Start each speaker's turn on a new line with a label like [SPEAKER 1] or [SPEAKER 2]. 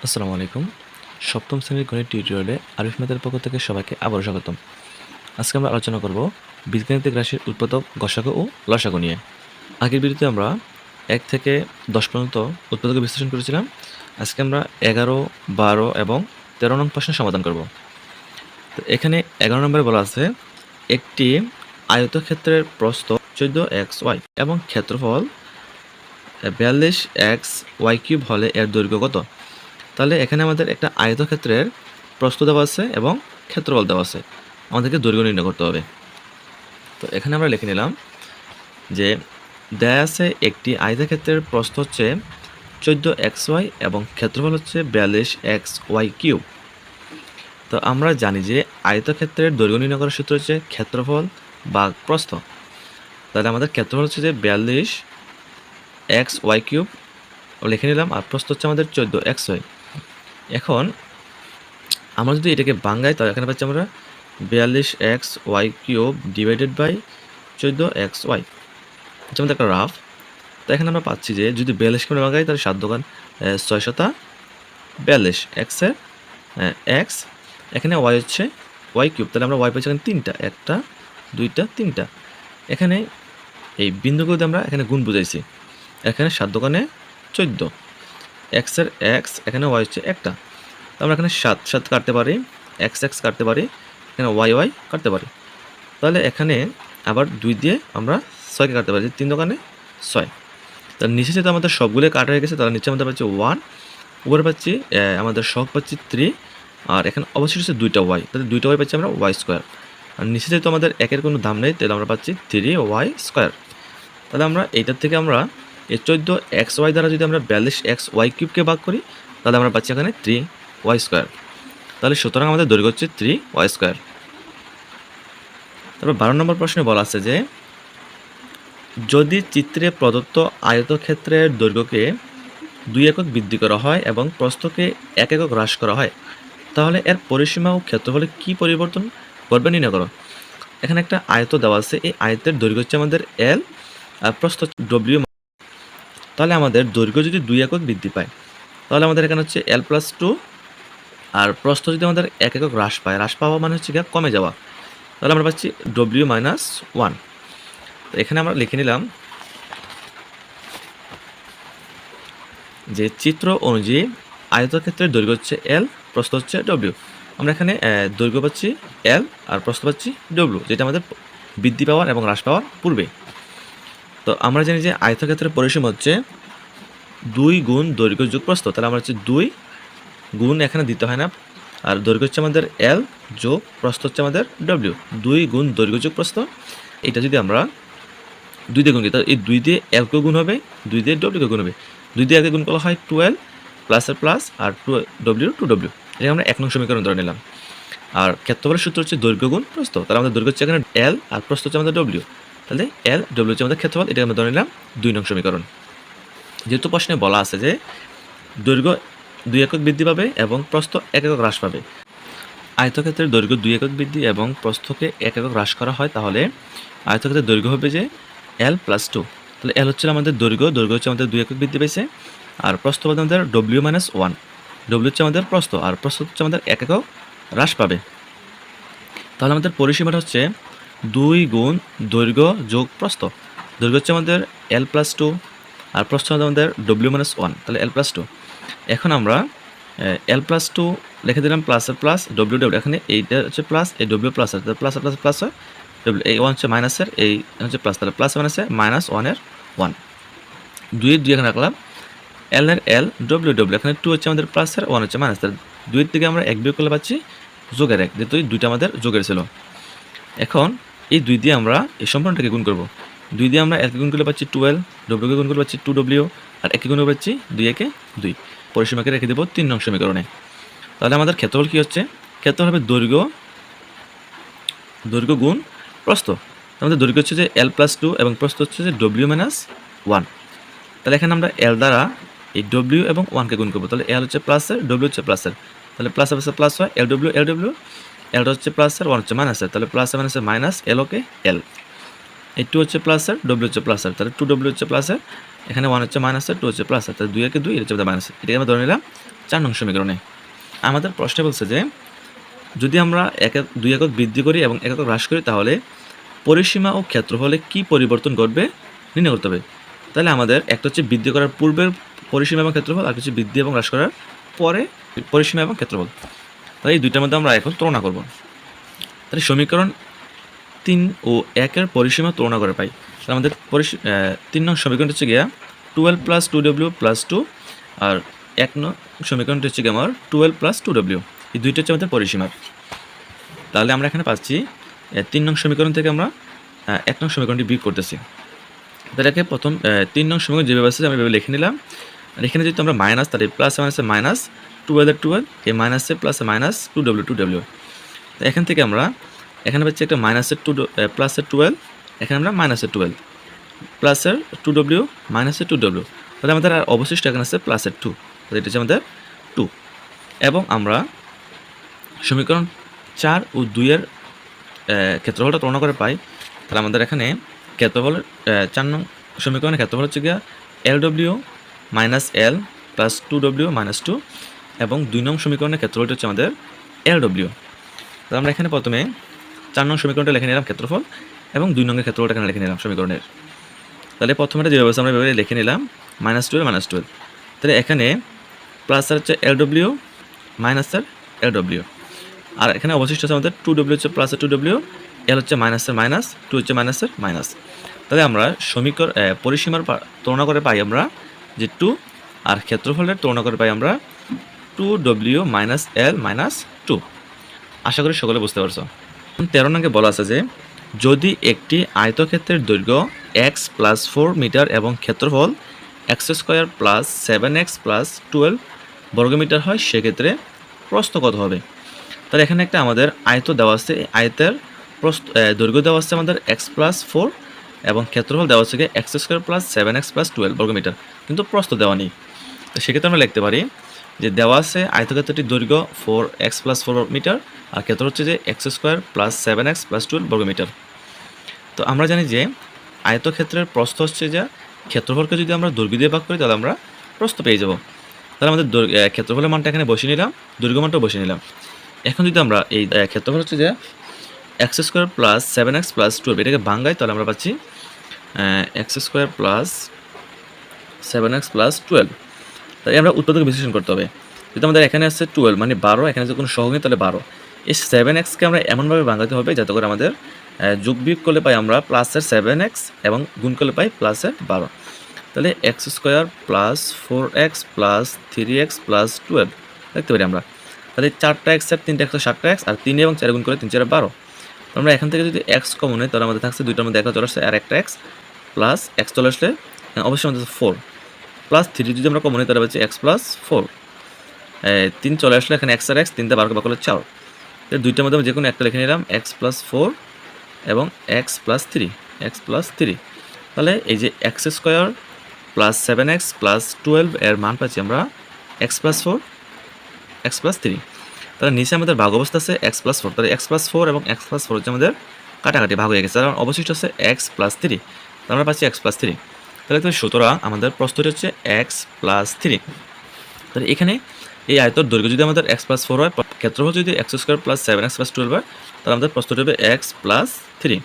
[SPEAKER 1] আসসালামু আলাইকুম। সপ্তম শ্রেণীর গণিত টিউটোরিয়ালে আরিফ ম্যাথের পক্ষ থেকে সবাইকে আবারও স্বাগতম। আজকে আমরা আলোচনা করব বীজগাণিতিক রাশির উৎপাদক, গসাগু ও লসাগু নিয়ে। আগের ভিডিওতে আমরা ১ থেকে ১০ পর্যন্ত উৎপাদক বিশ্লেষণ করেছিলাম। আজকে আমরা ১১, ১২ এবং ১৩ নং প্রশ্নের সমাধান করব। তো এখানে ১১ নম্বরে বলা আছে একটি আয়তক্ষেত্রের প্রস্থ 14xy এবং ক্ষেত্রফল 42xy³ হলে এর দৈর্ঘ্য কত? তাহলে এখানে আমাদের একটা আয়তক্ষেত্রের প্রস্থ দেওয়া আছে এবং ক্ষেত্রফল দেওয়া আছে, আমাদেরকে দৈর্ঘ্য নির্ণয় করতে হবে। তো এখানে আমরা লিখে নিলাম যে দেয়া আছে একটি আয়তক্ষেত্রের প্রস্থ হচ্ছে 14xy এবং ক্ষেত্রফল হচ্ছে 42xy³। তো আমরা জানি যে আয়তক্ষেত্রের দৈর্ঘ্য নির্ণয় করার সূত্র হচ্ছে ক্ষেত্রফল ভাগ প্রস্থ। তাহলে আমাদের ক্ষেত্রফল হচ্ছে যে 42xy³ লিখে নিলাম, আর প্রস্থ হচ্ছে আমাদের 14xy। এখন আমরা যদি এটাকে ভাঙাই তাহলে এখানে পাচ্ছি আমরা 42xy³ ডিভাইডেড বাই 14xy। এটা আমাদের একটা রাফ। তো এখানে আমরা পাচ্ছি যে যদি 42 করে ভাঙাই তাহলে 7 দোকান 6 শতা 42, এক্সের এক্স, এখানে ওয়াই হচ্ছে y³। তাহলে আমরা ওয়াই পাচ্ছি এখানে 3টা, 1টা 2টা 3টা। এখানে এই বিন্দুগুলোতে আমরা এখানে গুণ বুঝাইছি। এখানে 7 দোকানে 14, এক্সের এক্স, এখানে ওয়াই হচ্ছে 1টা। তো আমরা এখানে 7 কাটতে পারি, এক্স কাটতে পারি, এখানে ওয়াই কাটতে পারি। তাহলে এখানে আবার 2 দিয়ে আমরা 6কে কাটতে পারি, 3 দোকানে 6। তার নিচে যেহেতু আমাদের সবগুলো কাটা হয়ে গেছে, তাহলে নিচে আমাদের পাচ্ছি 1, উপরে পাচ্ছি আমাদের শখ পাচ্ছি 3, আর এখানে অবশ্যই হচ্ছে 2টা ওয়াই, তাহলে 2টা ওয়াই পাচ্ছি আমরা y²। আর নিচে যেহেতু আমাদের একের কোনো দাম নেই, তাহলে আমরা পাচ্ছি 3y²। তাহলে আমরা এইটার থেকে আমরা এই 14xy দ্বারা যদি আমরা 42xy³ ভাগ করি, তাহলে আমরা পাচ্ছি এখানে 3y²। তাহলে সুতরাং আমাদের দৈর্ঘ্য হচ্ছে 3y²। তারপর 12 নম্বর প্রশ্নে বলা আছে যে যদি চিত্রে প্রদত্ত আয়তক্ষেত্রের দৈর্ঘ্যকে 2 একক বৃদ্ধি করা হয় এবং প্রস্থকে 1 একক হ্রাস করা হয়, তাহলে এর পরিসীমা ও ক্ষেত্রফলে কি পরিবর্তন করবে নির্ণয় করো। এখানে একটা আয়ত দেওয়া আছে, এই আয়তের দৈর্ঘ্য হচ্ছে আমাদের L আর প্রস্থ W। তাহলে আমাদের দৈর্ঘ্য যদি 2 একক বৃদ্ধি পায়, তাহলে আমাদের এখানে হচ্ছে L+2, আর প্রস্থ যদি আমাদের 1 একক হ্রাস পায়, হ্রাস পাওয়া মানে হচ্ছে কমে যাওয়া, তাহলে আমরা পাচ্ছি W-1। তো এখানে আমরা লিখে নিলাম যে চিত্র অনুযায়ী আয়তক্ষেত্রের দৈর্ঘ্য হচ্ছে L, প্রস্থ হচ্ছে W। আমরা এখানে দৈর্ঘ্য পাচ্ছি L আর প্রস্থ পাচ্ছি W, যেটা আমাদের বৃদ্ধি পাওয়ার এবং হ্রাস পাওয়ার পূর্বে। তো আমরা জানি যে আয়তক্ষেত্রের পরিসীমা হচ্ছে 2 গুণ দৈর্ঘ্য যোগ প্রস্থ। তাহলে আমরা হচ্ছে 2 গুণ এখানে দিতে হয় না, আর দৈর্ঘ্য হচ্ছে আমাদের L যোগ প্রস্থ হচ্ছে আমাদের W। 2 গুণ দৈর্ঘ্য যোগ প্রস্থ, এটা যদি আমরা 2 দিয়ে গুণ করি, তাহলে এই 2 দিয়ে L কে গুণ হবে, 2 দিয়ে W কে গুণ হবে। 2 দিয়ে আগে গুণ করা হয় 12 প্লাসের প্লাস, আর 2W 2W। এটা আমরা 1 নং সমীকরণ ধরে নিলাম। আর ক্ষেত্রফলের সূত্র হচ্ছে দৈর্ঘ্য গুণ প্রস্থ। তাহলে আমাদের দৈর্ঘ্য হচ্ছে এখানে L আর প্রস্থ হচ্ছে আমাদের W। তাহলে L W হচ্ছে আমাদের ক্ষেত্রফল, এটা আমরা ধরে নিলাম 2 নং সমীকরণ। যেহেতু প্রশ্নে বলা আছে যে দৈর্ঘ্য 2 একক বৃদ্ধি পাবে এবং প্রস্থ 1 একক হ্রাস পাবে, আয়তক্ষেত্রের দৈর্ঘ্য 2 একক বৃদ্ধি এবং প্রস্থকে 1 একক হ্রাস করা হয়, তাহলে আয়তক্ষেত্রের দৈর্ঘ্য হবে যে L+2। তাহলে L হচ্ছে আমাদের দৈর্ঘ্য হচ্ছে আমাদের 2 একক বৃদ্ধি পেয়েছে, আর প্রস্থ হবে আমাদের W-1। W হচ্ছে আমাদের প্রস্থ, আর প্রস্থ হচ্ছে আমাদের 1 একক হ্রাস পাবে। তাহলে আমাদের পরিসীমাটা হচ্ছে 2 গুণ দৈর্ঘ্য যোগ প্রস্থ। দৈর্ঘ্য হচ্ছে আমাদের L+2 আর প্রস্থ আমাদের W-1, তাহলে L+2। এখন আমরা L+2 লিখে দিলাম প্লাসের প্লাস W, এখানে এইটা হচ্ছে প্লাস, এই W plus, plus plus plus হয় W, এই 1 হচ্ছে মাইনাসের, এই হচ্ছে প্লাস, তাহলে প্লাস মাইনাসে -1 1। 2 এর 2 এখানে রাখলাম, L এর L, W এখানে 2 হচ্ছে আমাদের প্লাসের, 1 হচ্ছে মাইনাসের। 2 এর থেকে আমরা 1 বিয়োগ করলে পাচ্ছি যোগের 1, যেহেতু 2টা আমাদের যোগের ছিল। এখন এই 2 দিয়ে আমরা এই সম্পূর্ণটাকে গুণ করব। 2 দিয়ে আমরা L কে গুণ করলে পাচ্ছি 12, W কে গুণ করলে পাচ্ছি 2W, আর 1 কে গুণ করলে পাচ্ছি 2 একে 2। পরিসীমাকে রেখে দেবো 3 নং সমীকরণে। তাহলে আমাদের ক্ষেত্রফল কী হচ্ছে, ক্ষেত্রফল হবে দৈর্ঘ্য গুণ প্রস্থ। আমাদের দৈর্ঘ্য হচ্ছে যে L+2 এবং প্রস্থ হচ্ছে যে W-1। তাহলে এখানে আমরা L দ্বারা এই W এবং 1কে গুণ করবো, তাহলে L হচ্ছে প্লাসের, W হচ্ছে প্লাসের, তাহলে প্লাস প্লাসে প্লাস হয়, LW Lটা হচ্ছে প্লাসের, 1 হচ্ছে মাইনাসের, তাহলে প্লাসে মাইনাসে মাইনাস, L ওকে L। এই 2 হচ্ছে প্লাসের, W হচ্ছে প্লাসের, তাহলে 2W হচ্ছে প্লাসের, এখানে 1 হচ্ছে মাইনাসের, 2 হচ্ছে প্লাসের, তাহলে 2 একে 2, এটা হচ্ছে মাইনাসের। এটাকে আমরা ধরে নিলাম 4 নং সমীকরণে। আমাদের প্রশ্নে বলছে যে যদি আমরা 2 একক বৃদ্ধি করি এবং 1 একক হ্রাস করি তাহলে পরিসীমা ও ক্ষেত্রফলে কি পরিবর্তন ঘটবে নির্ণয় করতে হবে। তাহলে আমাদের একটা হচ্ছে বৃদ্ধি করার পূর্বের পরিসীমা এবং ক্ষেত্রফল, আর হচ্ছে বৃদ্ধি এবং হ্রাস করার পরে পরিসীমা এবং ক্ষেত্রফল। তাহলে এই দুইটার মধ্যে আমরা এখন তুলনা করব। তাহলে সমীকরণ 3 ও 1 এর পরিসীমা তুলনা করে পাই। তাহলে আমাদের 3 নং সমীকরণটা হচ্ছে গিয়া 12 + 2w + 2, আর 1 নং সমীকরণটা হচ্ছে গিয়ে আমার 12 + 2w। এই দুইটা হচ্ছে আমাদের পরিসীমা। তাহলে আমরা এখানে পাচ্ছি 3 নং সমীকরণ থেকে আমরা 1 নং সমীকরণটি বিয়োগ করতেছি। এটাকে প্রথম 3 নং সমীকরণ যেভাবে আছে আমি এভাবে লিখে নিলাম। আর এখানে যদি আমরা মাইনাস, তাহলে প্লাসে মাইনাসে মাইনাস, 12 এর 12, এই মাইনাসে প্লাসে মাইনাস 2w 2w। তো এখান থেকে আমরা এখানে পাচ্ছি একটা মাইনাসের 2 প্লাসের 12, এখানে আমরা মাইনাসের 12, প্লাসের 2w মাইনাসের 2w। তাহলে আমাদের আর অবশিষ্ট এখানে আছে প্লাসের 2, তাহলে এটা হচ্ছে আমাদের 2। এবং আমরা সমীকরণ 4 ও 2 এর ক্ষেত্রফলটা তুলনা করে পাই। তাহলে আমাদের এখানে ক্ষেত্রফলের 4 নং সমীকরণের ক্ষেত্রফল হচ্ছে গিয়া LW - L প্লাস 2W - 2, এবং 2 নং সমীকরণের ক্ষেত্রফলটা হচ্ছে আমাদের LW। তাহলে আমরা এখানে প্রথমে 4 নং সমীকরণটা লিখে নিলাম ক্ষেত্রফল, এবং 2 নংয়ের ক্ষেত্রফলটা এখানে লিখে নিলাম সমীকরণের। তাহলে প্রথমেটা যেভাবে আছে আমরা এভাবে লিখে নিলাম -12 -12। তাহলে এখানে প্লাসের হচ্ছে LW, মাইনাসের LW, আর এখানে অবশিষ্ট আছে আমাদের 2W হচ্ছে প্লাসের 2W, L হচ্ছে মাইনাসের মাইনাস, 2 হচ্ছে মাইনাসের মাইনাস। তাহলে আমরা পরিসীমার তুলনা করে পাই আমরা যে 2, আর ক্ষেত্রফলের তুলনা করে পাই আমরা 2W - L - 2। আশা করি সকলে বুঝতে পারছো। 13 নঙ্গে বলা আছে যে যদি একটি আয়তক্ষেত্রের দৈর্ঘ্য x + 4 মিটার এবং ক্ষেত্রফল x² + 7x + 12 বর্গমিটার হয়, সেক্ষেত্রে প্রস্থ কত হবে। তাহলে এখানে একটা আমাদের আয়ত দেওয়া আছে, আয়তের দৈর্ঘ্য দেওয়া আছে আমাদের x + 4 এবং ক্ষেত্রফল দেওয়া আছে x² + 7x + 12 বর্গমিটার, কিন্তু প্রস্থ দেওয়া নেই। তো সেক্ষেত্রে আমরা লিখতে পারি যে দেওয়া আছে আয়তক্ষেত্রটির দৈর্ঘ্য 4x + 4 মিটার, আর ক্ষেত্র হচ্ছে যে x² + 7x + 12 বর্গমিটার। তো আমরা জানি যে আয়তক্ষেত্রের প্রস্থ হচ্ছে যে ক্ষেত্রফলকে যদি আমরা দৈর্ঘ্য দিয়ে ভাগ করি তাহলে আমরা প্রস্থ পেয়ে যাব। তাহলে আমাদের ক্ষেত্রফলের মানটা এখানে বসিয়ে নিলাম, দৈর্ঘ্য মানটাও বসিয়ে নিলাম। এখন যদি আমরা এই ক্ষেত্রফল হচ্ছে যে x² + 7x + 12 এটাকে ভাঙাই, তাহলে আমরা পাচ্ছি x² + 7x + 12। তাই আমরা উৎপাদক বিশ্লেষণ করতে হবে। যদি আমাদের এখানে আছে 12 মানে 12, এখানে যদি কোনো সহগ নেই তাহলে 12। এই 7xকে আমরা এমনভাবে ভাঙাতে হবে যাতে করে আমাদের যোগ বিয়োগ করলে পাই আমরা প্লাসের 7x এবং গুণ করলে পাই প্লাসের 12। তাহলে x² + 4x + 3x + 12 দেখতে পারি আমরা। তাহলে 4টা x আর 3টা x 7টা x, আর 3 এবং 4 গুণ করে 3 × 4 = 12। আমরা এখান থেকে যদি x কমন নেই তাহলে আমাদের থাকছে দুইটার মধ্যে একটা চলে আসছে আর একটা x, প্লাস x চলে আসলে অবশ্যই আমাদের 4 প্লাস 3 যদি আমরা কমন নিই তাহলে হচ্ছে x + 4, 3 চলে আসলে এখানে x আর x, 3 বার ভাগ করলে 4। তাহলে দুইটার মধ্যে যে কোনো একটা লিখে নিলাম x + 4 এবং x + 3, x + 3। তাহলে এই যে x² + 7x + 12 এর মান পাচ্ছি আমরা x + 4, x + 3। তাহলে নিচে আমাদের ভাগ অবস্থা আছে x + 4, তাহলে x + 4 এবং x + 4 হচ্ছে আমাদের কাটাকাটি ভাগ হয়ে গেছে, কারণ অবশিষ্ট আছে x + 3, তাহলে আমরা পাচ্ছি x + 3। তাহলে সুতরাং আমাদের প্রস্থটি হচ্ছে x + 3। তাহলে এখানে এই আয়তর দৈর্ঘ্য যদি আমাদের x + 4 হয়, ক্ষেত্রফল যদি x² + 7x + 12 হয়, তাহলে আমাদের প্রস্থটি হবে x + 3।